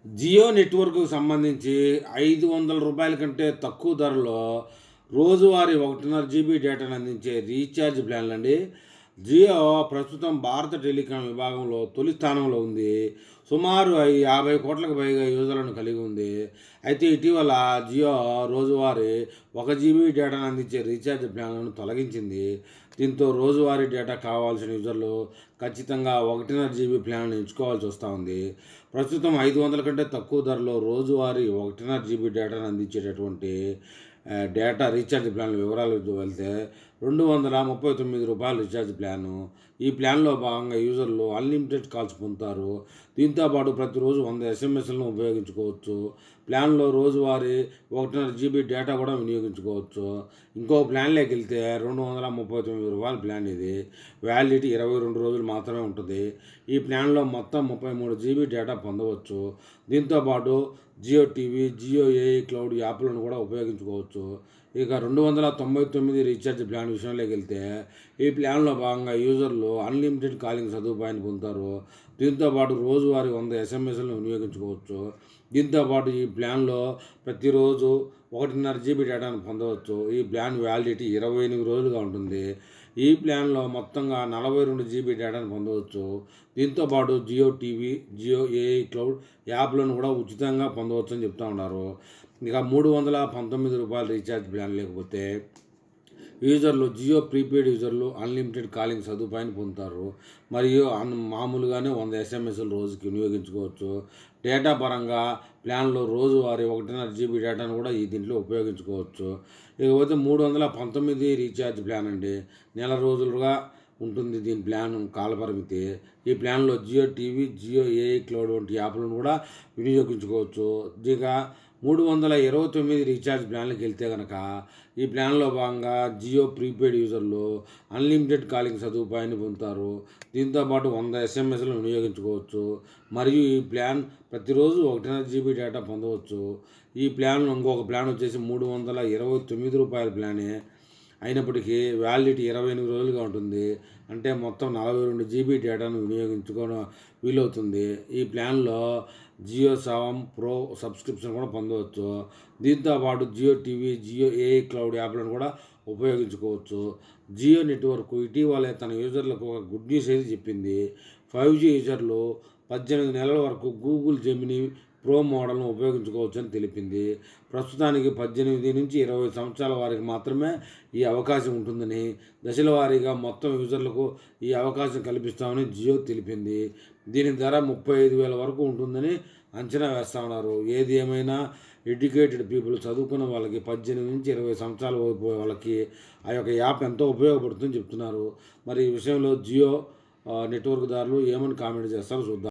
జియో నెట్వర్క్‌కు సంబంధించి రూ. 500 కంటే తక్కువ ధరలో రోజువారీ 1.5 జీబీ డేటాను అందించే రీఛార్జ్ ప్లాన్లండి. జియో ప్రస్తుతం భారత టెలికాం విభాగంలో తొలి స్థానంలో ఉంది. సుమారు 50 కోట్లకు పైగా యూజర్లను కలిగి ఉంది. అయితే ఇటీవల జియో రోజువారీ 1 జీబీ డేటాను అందించే రీఛార్జ్ ప్లాన్లను తొలగించింది. దీంతో రోజువారీ డేటా కావాల్సిన యూజర్లు ఖచ్చితంగా 1.5 జీబీ ప్లాన్‌ను ఎంచుకోవాల్సి వస్తూ ఉంది. ప్రస్తుతం 500 కంటే తక్కువ ధరలో రోజువారీ 1.5 జీబీ డేటాను అందించేటటువంటి డేటా రీఛార్జ్ ప్లాన్ల వివరాలకు వెళ్తే రూ. 239 రీఛార్జ్ ప్లాను. ఈ ప్లాన్లో భాగంగా యూజర్లు అన్లిమిటెడ్ కాల్స్ పొందుతారు. దీంతోపాటు ప్రతిరోజు 100 ఎస్ఎంఎస్లను ఉపయోగించుకోవచ్చు. ప్లాన్లో రోజువారీ 1.5 జీబీ డేటా కూడా వినియోగించుకోవచ్చు. ఇంకో ప్లాన్లోకి వెళ్తే రూ. 239 ప్లాన్ ఇది. వ్యాలిడిటీ 22 రోజులు మాత్రమే ఉంటుంది. ఈ ప్లాన్లో మొత్తం 33 జీబీ డేటా పొందవచ్చు. దీంతోపాటు Jio TV, Jio AI cloud యాప్లను కూడా ఉపయోగించుకోవచ్చు. ఇక 299 రీఛార్జ్ ప్లాన్ విషయంలోకి వెళ్తే ఈ ప్లాన్లో భాగంగా యూజర్లు అన్లిమిటెడ్ కాలింగ్ సదుపాయాన్ని పొందుతారు. దీంతోపాటు రోజువారీ 100 ఎస్ఎంఎస్లను వినియోగించుకోవచ్చు. దీంతోపాటు ఈ ప్లాన్లో ప్రతిరోజు 1.5 జీబీ డేటాను పొందవచ్చు. ఈ ప్లాన్ వ్యాలిడిటీ 28 రోజులుగా ఉంటుంది. ఈ ప్లాన్లో మొత్తంగా 42 జీబీ డేటాను పొందవచ్చు. దీంతోపాటు Jio TV, Jio AI cloud యాప్లను కూడా ఉచితంగా పొందవచ్చు అని చెప్తా ఉన్నారు. ఇక రూ. 319 రీఛార్జ్ ప్లాన్ లేకపోతే యూజర్లు జియో ప్రీపెయిడ్ యూజర్లు అన్లిమిటెడ్ కాలింగ్ సదుపాయాన్ని పొందుతారు. మరియు మామూలుగానే 100 ఎస్ఎంఎస్లు రోజుకి వినియోగించుకోవచ్చు. డేటా పరంగా ప్లాన్లో రోజువారీ 1.5 జీబీ డేటాను కూడా దీంట్లో ఉపయోగించుకోవచ్చు. ఇకపోతే 319 రీఛార్జ్ ప్లాన్ అండి. నెల రోజులుగా ఉంటుంది దీని ప్లాన్ కాలపరిమితి. ఈ ప్లాన్లో Jio TV, Jio AI cloud వంటి యాప్లను కూడా వినియోగించుకోవచ్చు. ఇక 329 రీఛార్జ్ ప్లాన్లకు వెళ్తే కనుక ఈ ప్లాన్లో భాగంగా జియో ప్రీపెయిడ్ యూజర్లు అన్లిమిటెడ్ కాలింగ్ సదుపాయాన్ని పొందుతారు. దీంతోపాటు 100 ఎస్ఎంఎస్లను వినియోగించుకోవచ్చు. మరియు ఈ ప్లాన్ ప్రతిరోజు 1.5 జీబీ డేటా పొందవచ్చు. ఈ ప్లాన్ ఇంకొక ప్లాన్ వచ్చేసి రూ. 329 ప్లానే. అయినప్పటికీ వ్యాలిడిటీ 28 రోజులుగా ఉంటుంది. అంటే మొత్తం 42 జీబీ డేటాను వినియోగించుకోవడం వీలవుతుంది. ఈ ప్లాన్లో జియో సావన్ ప్రో సబ్స్క్రిప్షన్ కూడా పొందవచ్చు. దీంతోపాటు Jio TV, Jio AI cloud యాప్లను కూడా ఉపయోగించుకోవచ్చు. జియో నెట్వర్క్ ఇటీవలే తన యూజర్లకు ఒక గుడ్ న్యూస్ అయితే చెప్పింది. 5G యూజర్లు 18 నెలల వరకు గూగుల్ జెమినీ ప్రో మోడల్ను ఉపయోగించుకోవచ్చని తెలిపింది. ప్రస్తుతానికి 18 నుంచి 20 సంవత్సరాల వారికి మాత్రమే ఈ అవకాశం ఉంటుందని, దశల వారీగా మొత్తం యూజర్లకు ఈ అవకాశం కల్పిస్తామని జియో తెలిపింది. దీని ధర 35,000 వరకు ఉంటుందని అంచనా వేస్తా ఉన్నారు. ఏది ఏమైనా ఎడ్యుకేటెడ్ పీపుల్, చదువుకున్న వాళ్ళకి 18 నుంచి 20 సంవత్సరాల వాళ్ళకి ఆ యొక్క యాప్ ఎంతో ఉపయోగపడుతుందని చెప్తున్నారు. మరి ఈ విషయంలో జియో నెట్వర్క్ దారులు ఏమని కామెంట్ చేస్తారో చూద్దాం.